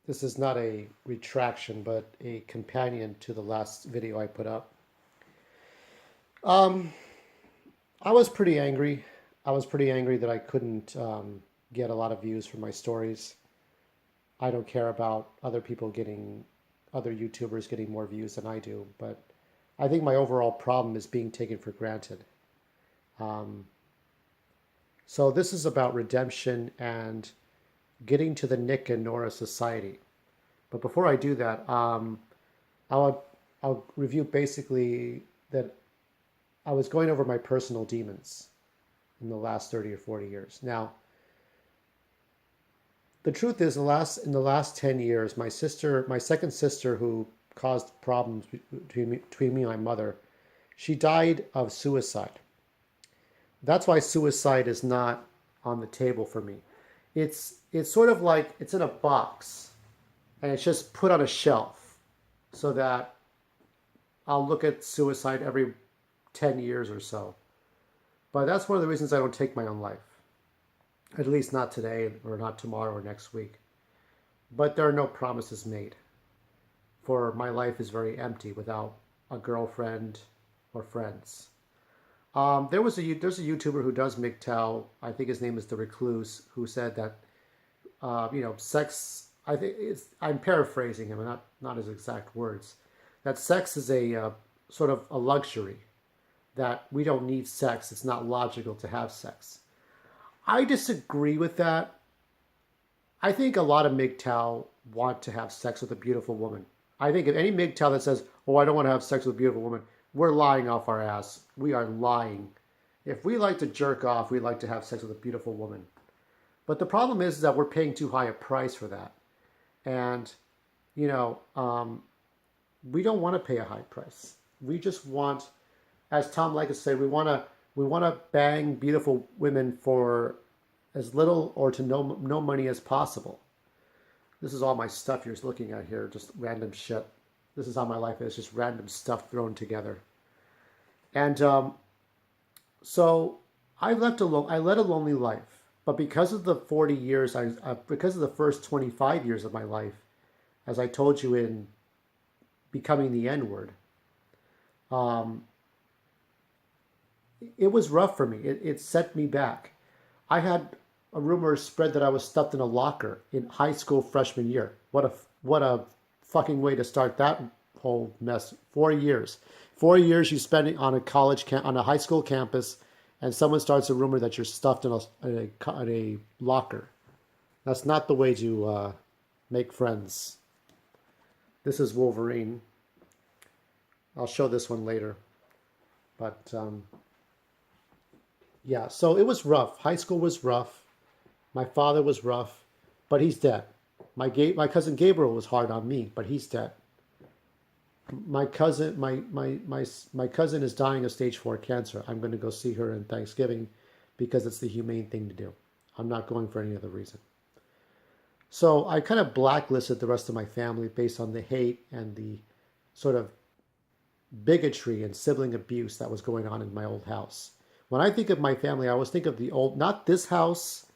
This is not a retraction, but a companion to the last video I put up. Um, I was pretty angry. I was pretty angry that I couldn't get a lot of views for my stories. I don't care about other YouTubers getting more views than I do, but I think my overall problem is being taken for granted. Um, so this is about redemption and getting to the Nick and Nora society. But before I do that, I'll I'll review basically that I was going over my personal demons in the last 30 or 40 years. Now, the truth is, in the last 10 years, my second sister, who caused problems between me and my mother, she died of suicide. That's why suicide is not on the table for me. It's sort of like it's in a box and it's just put on a shelf so that I'll look at suicide every 10 years or so. But that's one of the reasons I don't take my own life. At least not today or not tomorrow or next week. But there are no promises made. For my life is very empty without a girlfriend or friends. There's a YouTuber who does MGTOW. I think his name is The Recluse, who said that sex. I'm paraphrasing him, and not his exact words. That sex is a sort of a luxury. That we don't need sex. It's not logical to have sex. I disagree with that. I think a lot of MGTOW want to have sex with a beautiful woman. I think if any MGTOW that says, "Oh, I don't want to have sex with a beautiful woman," we're lying off our ass. We are lying. If we like to jerk off, we like to have sex with a beautiful woman. But the problem is that we're paying too high a price for that, and you know, we don't want to pay a high price. We just want, as Tom Leykis said, we want to bang beautiful women for as little or to no money as possible. This is all my stuff you're looking at here, just random shit. This is how my life is, just random stuff thrown together. And so I left alone. I led a lonely life, but because of the 40 years, because of the first 25 years of my life, as I told you in becoming the N word, um, it was rough for me. It set me back. I had a rumor spread that I was stuffed in a locker in high school freshman year. What a fucking way to start that whole mess. 4 years, 4 years you spend it on on a high school campus, and someone starts a rumor that you're stuffed in a locker. That's not the way to make friends. This is Wolverine. I'll show this one later, but yeah. So it was rough. High school was rough. My father was rough, but he's dead. My cousin Gabriel was hard on me, but he's dead. My cousin is dying of stage 4 cancer. I'm going to go see her in Thanksgiving because it's the humane thing to do. I'm not going for any other reason. So I kind of blacklisted the rest of my family based on the hate and the sort of bigotry and sibling abuse that was going on in my old house. When I think of my family, I always think of the old, not this house,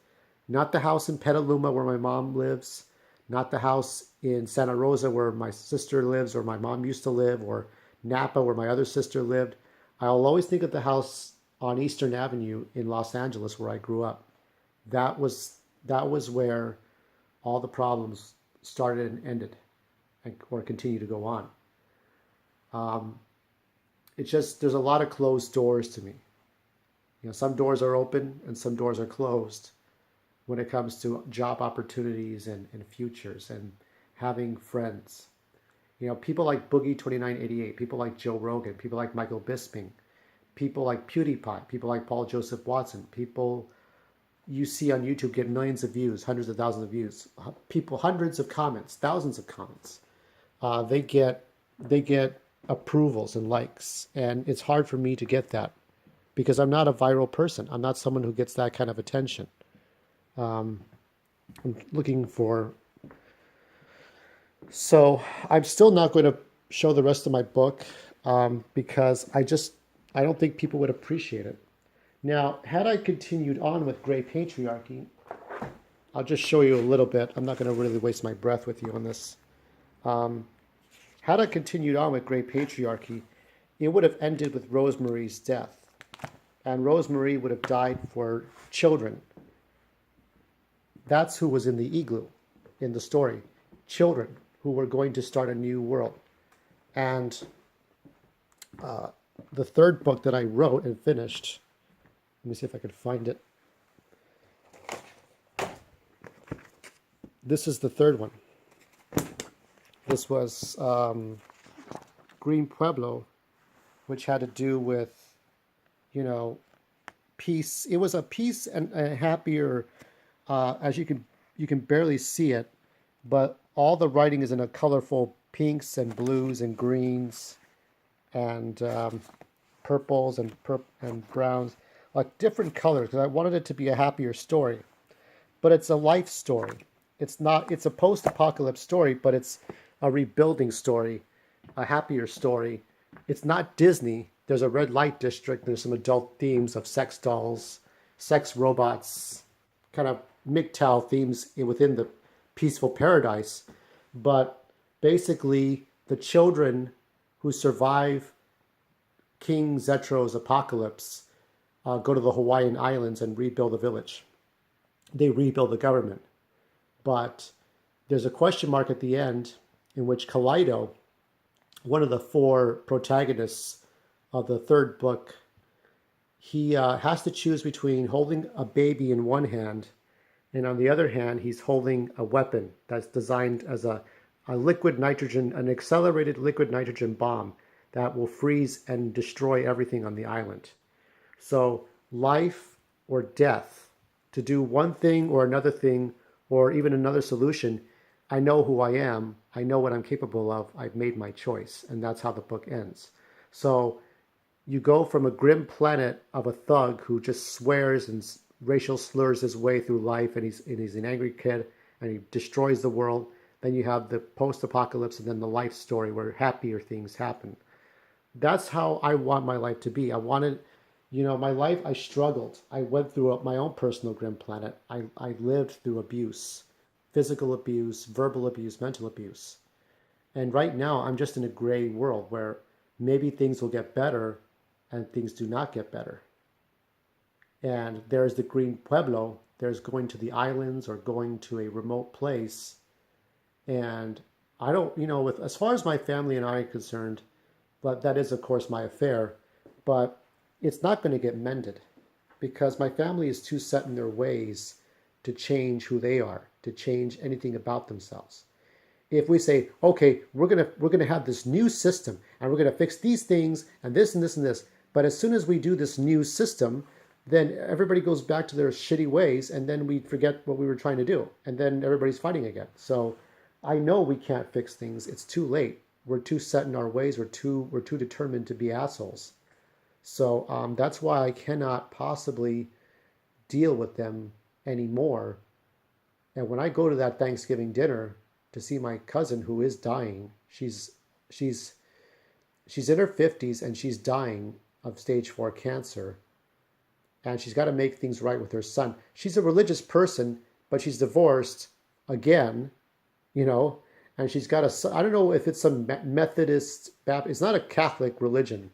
not the house in Petaluma where my mom lives, not the house in Santa Rosa where my sister lives or my mom used to live, or Napa where my other sister lived. I'll always think of the house on Eastern Avenue in Los Angeles where I grew up. That was where all the problems started and ended, or continue to go on. Um, it's just there's a lot of closed doors to me. Some doors are open and some doors are closed when it comes to job opportunities and futures and having friends. People like Boogie 2988, people like Joe Rogan, people like Michael Bisping, people like PewDiePie, people like Paul Joseph Watson, people you see on YouTube get millions of views, hundreds of thousands of views, people, hundreds of comments, thousands of comments. They get approvals and likes, and it's hard for me to get that because I'm not a viral person. I'm not someone who gets that kind of attention. I'm looking for. So I'm still not going to show the rest of my book because I don't think people would appreciate it. Now, had I continued on with Gray Patriarchy, I'll just show you a little bit. I'm not going to really waste my breath with you on this. Had I continued on with Great Patriarchy, it would have ended with Rosemary's death. And Rosemary would have died for children. That's who was in the igloo in the story. Children who were going to start a new world. And the third book that I wrote and finished, let me see if I could find it. This is the third one. This was Green Pueblo, which had to do with, peace. It was a peace and a happier, as you can barely see it, but all the writing is in a colorful pinks and blues and greens and purples and browns, like different colors, because I wanted it to be a happier story. But it's a life story. It's a post-apocalypse story, but it's a rebuilding story, a happier story. It's not Disney. There's a red light district. There's some adult themes of sex dolls, sex robots, kind of MGTOW themes within the peaceful paradise. But basically, the children who survive King Zetro's apocalypse go to the Hawaiian Islands and rebuild the village. They rebuild the government. But there's a question mark at the end in which Kaleido, one of the four protagonists of the third book, he has to choose between holding a baby in one hand, and on the other hand, he's holding a weapon that's designed as a liquid nitrogen, an accelerated liquid nitrogen bomb that will freeze and destroy everything on the island. So life or death, to do one thing or another thing, or even another solution. I know who I am. I know what I'm capable of. I've made my choice. And that's how the book ends. So you go from a grim planet of a thug who just swears and racial slurs his way through life, and he's an angry kid, and he destroys the world. Then you have the post-apocalypse and then the life story where happier things happen. That's how I want my life to be. I wanted, my life, I struggled. I went through my own personal grim planet. I lived through abuse, physical abuse, verbal abuse, mental abuse. And right now, I'm just in a gray world where maybe things will get better and things do not get better. And there's the Green Pueblo. There's going to the islands or going to a remote place. And I don't, as far as my family and I are concerned, but that is, of course, my affair. But it's not going to get mended because my family is too set in their ways to change who they are, to change anything about themselves. If we say, okay, we're gonna have this new system and we're gonna fix these things and this and this and this, but as soon as we do this new system, then everybody goes back to their shitty ways and then we forget what we were trying to do and then everybody's fighting again. So I know we can't fix things. It's too late. We're too set in our ways. We're too determined to be assholes. So that's why I cannot possibly deal with them anymore. And when I go to that Thanksgiving dinner to see my cousin who is dying, she's in her 50s and she's dying of stage 4 cancer. And she's got to make things right with her son. She's a religious person, but she's divorced again, and she's got I don't know if it's some Methodist Baptist. It's not a Catholic religion,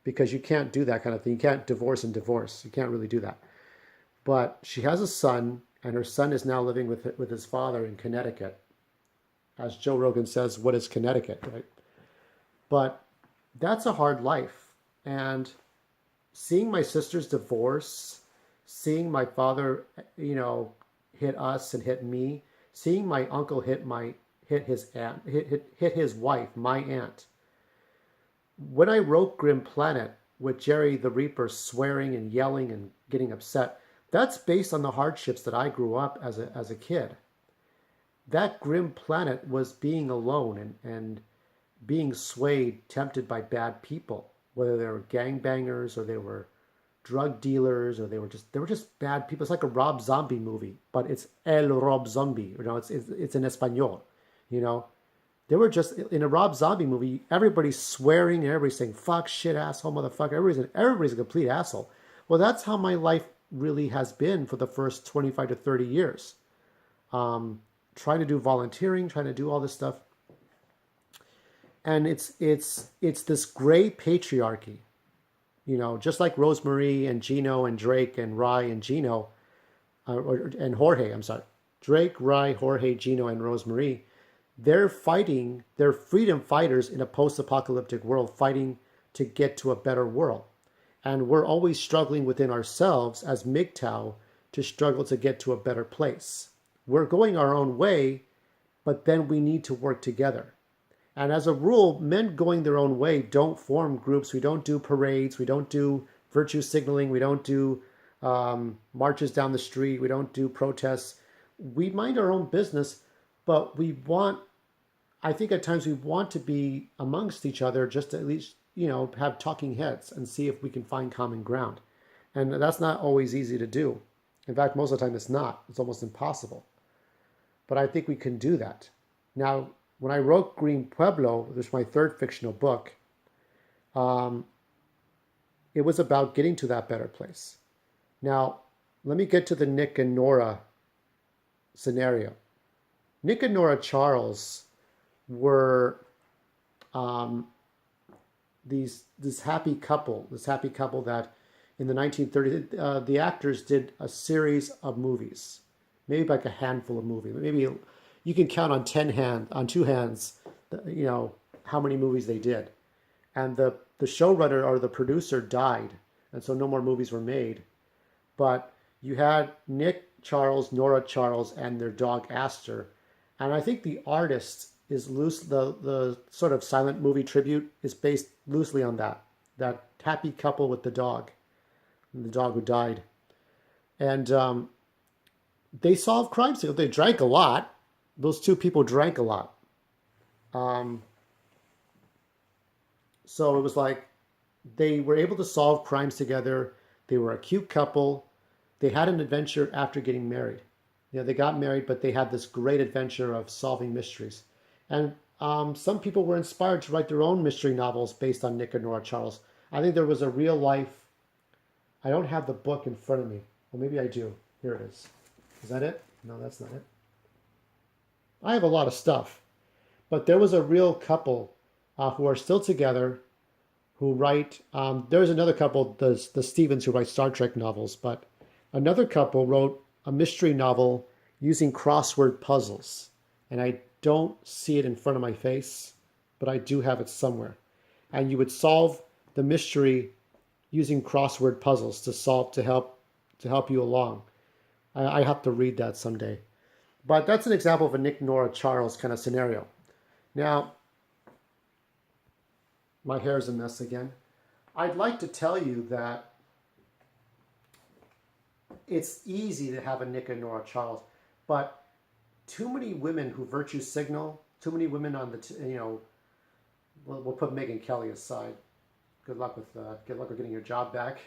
because you can't do that kind of thing. You can't divorce and divorce. You can't really do that. But she has a son, and her son is now living with his father in Connecticut. As Joe Rogan says, what is Connecticut, right? But that's a hard life. And seeing my sister's divorce, seeing my father, hit us and hit me, seeing my uncle hit his wife, my aunt. When I wrote Grim Planet with Jerry the Reaper swearing and yelling and getting upset, that's based on the hardships that I grew up as a kid. That Grim Planet was being alone and being swayed, tempted by bad people, whether they were gangbangers or they were drug dealers or they were just bad people. It's like a Rob Zombie movie, but it's El Rob Zombie. It's in Espanol. They were just in a Rob Zombie movie. Everybody's swearing and everybody's saying "fuck, shit, asshole, motherfucker." Everybody's a complete asshole. Well, that's how my life really has been for the first 25 to 30 years. trying to do volunteering, trying to do all this stuff. And it's this gray patriarchy, just like Rosemary and Gino and Drake and Rye and Gino, and Jorge, I'm sorry. Drake, Rye, Jorge, Gino, and Rosemary, they're fighting, they're freedom fighters in a post-apocalyptic world, fighting to get to a better world. And we're always struggling within ourselves as MGTOW to struggle to get to a better place. We're going our own way, but then we need to work together. And as a rule, men going their own way don't form groups. We don't do parades. We don't do virtue signaling. We don't do marches down the street. We don't do protests. We mind our own business, but I think at times we want to be amongst each other just to at least, have talking heads and see if we can find common ground. And that's not always easy to do. In fact, most of the time it's not. It's almost impossible. But I think we can do that. Now, when I wrote Green Pueblo, this was my third fictional book, it was about getting to that better place. Now, let me get to the Nick and Nora scenario. Nick and Nora Charles were this happy couple that in the 1930s, the actors did a series of movies, maybe like a handful of movies. Maybe you can count on two hands, how many movies they did. And the showrunner or the producer died, and so no more movies were made. But you had Nick Charles, Nora Charles, and their dog Astor. And I think the artist is loose. The sort of silent movie tribute is based loosely on that happy couple with the dog who died. And they solved crimes. They drank a lot. Those two people drank a lot. So it was like they were able to solve crimes together. They were a cute couple. They had an adventure after getting married. They got married, but they had this great adventure of solving mysteries. And some people were inspired to write their own mystery novels based on Nick and Nora Charles. I think there was a real life. I don't have the book in front of me. Well, maybe I do. Here it is. Is that it? No, that's not it. I have a lot of stuff. But there was a real couple who are still together who write. There's another couple, the Stevens, who write Star Trek novels. But another couple wrote a mystery novel using crossword puzzles. And I don't see it in front of my face, but I do have it somewhere. And you would solve the mystery using crossword puzzles to help you along. I have to read that someday. But that's an example of a Nick, Nora, Charles kind of scenario. Now, my hair's a mess again. I'd like to tell you that it's easy to have a Nick and Nora Charles, but too many women who virtue signal, too many women on the, we'll put Megyn Kelly aside. Good luck with getting your job back.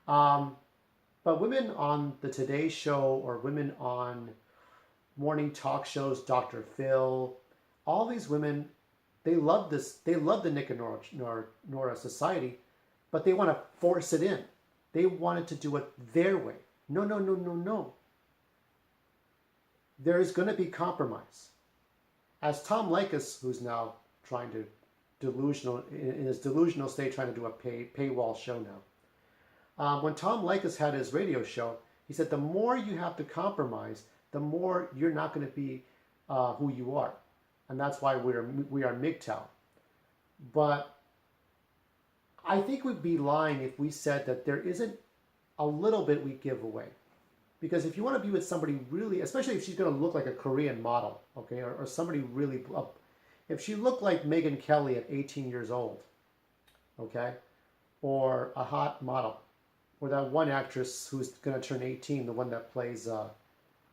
But women on the Today Show or women on morning talk shows, Dr. Phil, all these women, they love this. They love the Nick and Nora society, but they want to force it in. They wanted to do it their way. No, no, no, no, no. There is going to be compromise. As Tom Likas, who's now trying to in his delusional state, trying to do a paywall show now. When Tom Likas had his radio show, he said the more you have to compromise, the more you're not going to be who you are, and that's why we are MGTOW. But I think we'd be lying if we said that there isn't a little bit we give away. Because if you want to be with somebody really, especially if she's going to look like a Korean model, okay, or somebody really, if she looked like Megyn Kelly at 18 years old, okay, or a hot model, or that one actress who's going to turn 18, the one that plays, the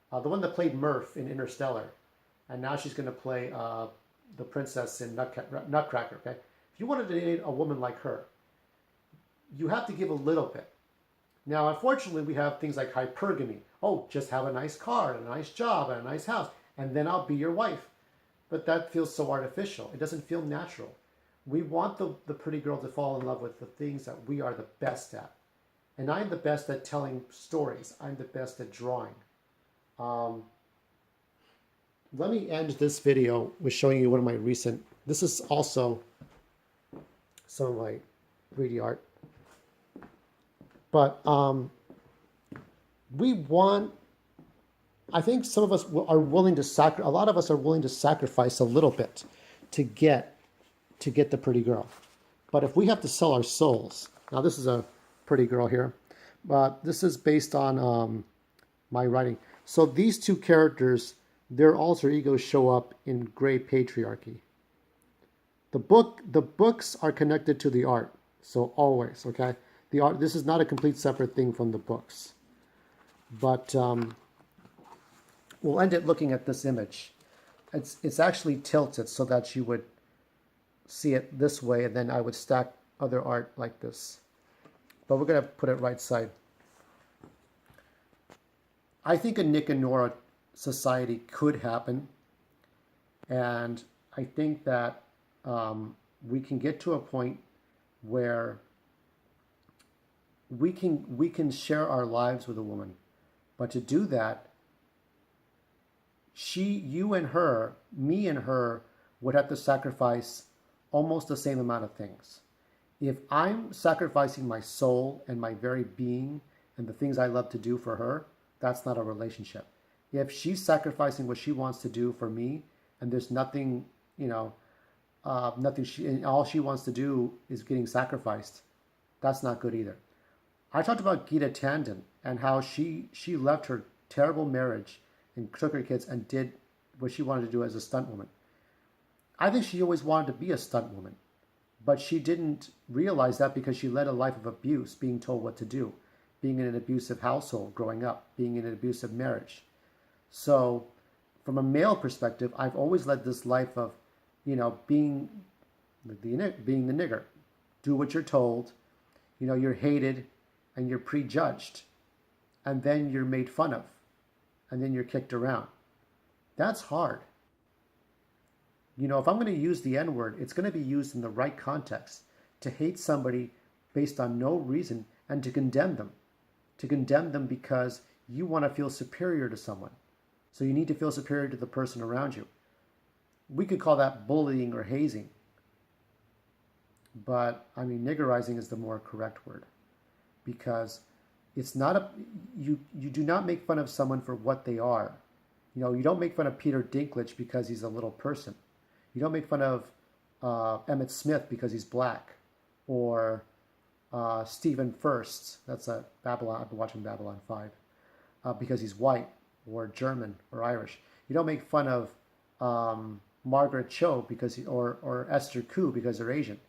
one that played Murph in Interstellar, and now she's going to play the princess in Nutcracker, okay? If you wanted to date a woman like her, you have to give a little bit. Now, unfortunately, we have things like hypergamy. Oh, just have a nice car and a nice job and a nice house, and then I'll be your wife. But that feels so artificial. It doesn't feel natural. We want the pretty girl to fall in love with the things that we are the best at. And I'm the best at telling stories. I'm the best at drawing. let me end this video with showing you one of my recent, this is also some of my 3D art. But we want, I think some of us are willing to a lot of us are willing to sacrifice a little bit to get the pretty girl. But if we have to sell our souls, now this is a pretty girl here, but this is based on my writing. So these two characters, their alter egos show up in Gray Patriarchy. The books are connected to the art, so always, okay? The art, this is not a complete separate thing from the books. But we'll end it looking at this image. It's actually tilted so that you would see it this way, and then I would stack other art like this. But we're going to put it right side. I think a Nick and Nora society could happen, and I think that we can get to a point where we can share our lives with a woman, but to do that, you and her, me and her, would have to sacrifice almost the same amount of things. If I'm sacrificing my soul and my very being and the things I love to do for her, that's not a relationship. If she's sacrificing what she wants to do for me, and there's nothing, and all she wants to do is getting sacrificed, that's not good either. I talked about Gita Tandon and how she left her terrible marriage and took her kids and did what she wanted to do as a stunt woman. I think she always wanted to be a stunt woman, but she didn't realize that because she led a life of abuse, being told what to do, being in an abusive household growing up, being in an abusive marriage. So from a male perspective, I've always led this life of, being the nigger. Do what you're told. You're hated and you're prejudged, and then you're made fun of, and then you're kicked around. That's hard. If I'm going to use the N-word, it's going to be used in the right context to hate somebody based on no reason and to condemn them. To condemn them because you want to feel superior to someone. So you need to feel superior to the person around you. We could call that bullying or hazing. But, niggerizing is the more correct word. Because it's not you do not make fun of someone for what they are. You don't make fun of Peter Dinklage because he's a little person. You don't make fun of Emmett Smith because he's black, or Stephen Furst. That's a Babylon. I've been watching Babylon 5 because he's white or German or Irish. You don't make fun of Margaret Cho or Esther Koo because they're Asian,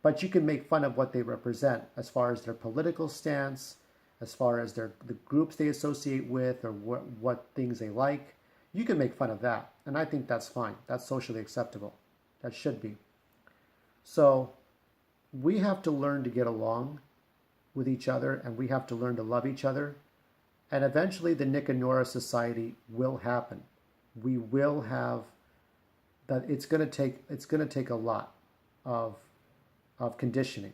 but you can make fun of what they represent as far as their political stance, as far as the groups they associate with, or what things they like. You can make fun of that, and I think that's fine. That's socially acceptable. That should be. So we have to learn to get along with each other, and we have to learn to love each other. And eventually the Nick and Nora society will happen. We will have that. It's going to take a lot of conditioning.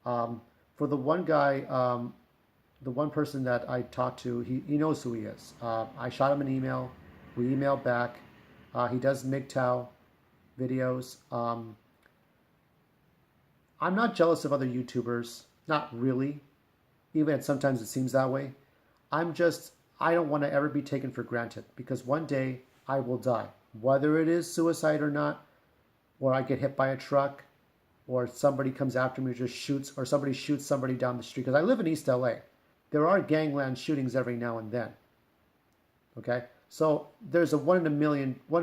For the one guy, the one person that I talked to, he knows who he is. I shot him an email. We emailed back. He does MGTOW videos. I'm not jealous of other YouTubers. Not really. Even sometimes it seems that way. I don't want to ever be taken for granted, because one day I will die. Whether it is suicide or not, or I get hit by a truck, or somebody comes after me and just shoots, or somebody shoots somebody down the street. Because I live in East LA. There are gangland shootings every now and then. Okay? So there's a 1 in a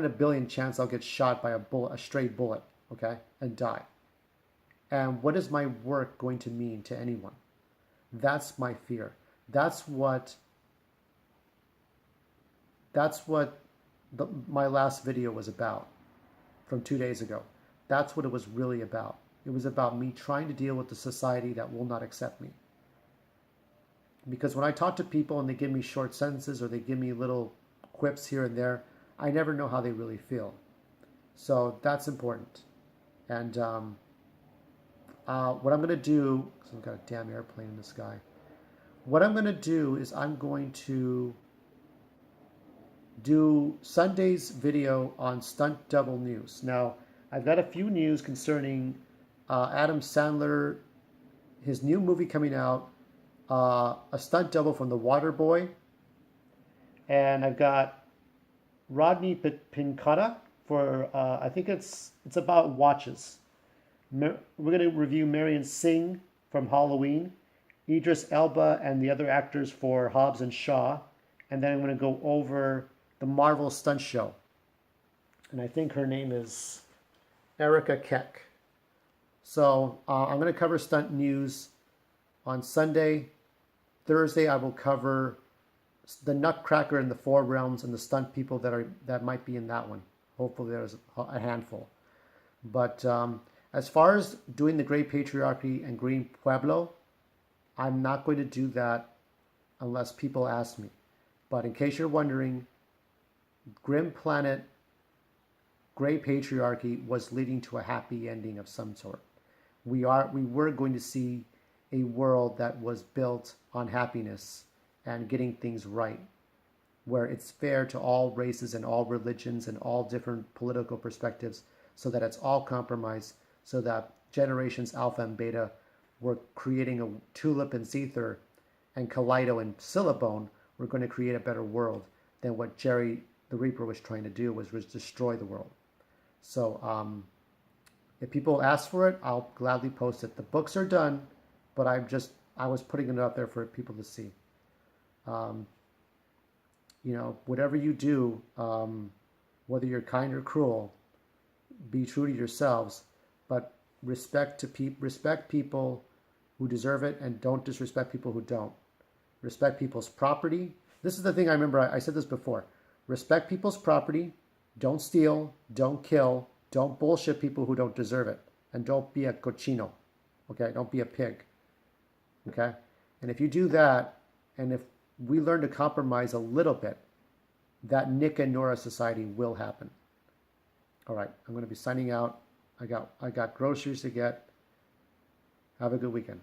billion chance I'll get shot by a stray bullet, okay, and die. And what is my work going to mean to anyone? That's my fear. That's what my last video was about from 2 days ago. That's what it was really about. It was about me trying to deal with the society that will not accept me. Because when I talk to people and they give me short sentences or they give me little quips here and there, I never know how they really feel. So that's important. And what I'm going to do, because I've got a damn airplane in the sky. What I'm going to do is I'm going to do Sunday's video on stunt double news. Now, I've got a few news concerning Adam Sandler, his new movie coming out, a stunt double from The Waterboy, and I've got Rodney Pincata for I think it's about watches. We're going to review Marion Singh from Halloween, Idris Elba and the other actors for Hobbs and Shaw, and then I'm going to go over the Marvel stunt show. And I think her name is Erica Keck. So I'm going to cover stunt news on Sunday. Thursday I will cover the Nutcracker and the Four Realms and the stunt people that might be in that one. Hopefully there's a handful. But as far as doing the Great Patriarchy and Green Pueblo, I'm not going to do that unless people ask me. But in case you're wondering, Grim Planet, Great Patriarchy was leading to a happy ending of some sort. We were going to see a world that was built on happiness and getting things right, where it's fair to all races and all religions and all different political perspectives, so that it's all compromised, so that generations Alpha and Beta were creating a Tulip and Zether, and Kaleido and Silabone were going to create a better world than what Jerry the Reaper was trying to do, was destroy the world. So if people ask for it, I'll gladly post it. The books are done, but I was putting it out there for people to see. Whatever you do, whether you're kind or cruel, be true to yourselves, but respect people who deserve it, and don't disrespect people who don't. Respect people's property. This is the thing I remember, I said this before. Respect people's property. Don't steal. Don't kill. Don't bullshit people who don't deserve it. And don't be a cochino. Okay? Don't be a pig. Okay? And if you do that, and if we learn to compromise a little bit, that Nick and Nora society will happen. All right. I'm going to be signing out. I got groceries to get. Have a good weekend.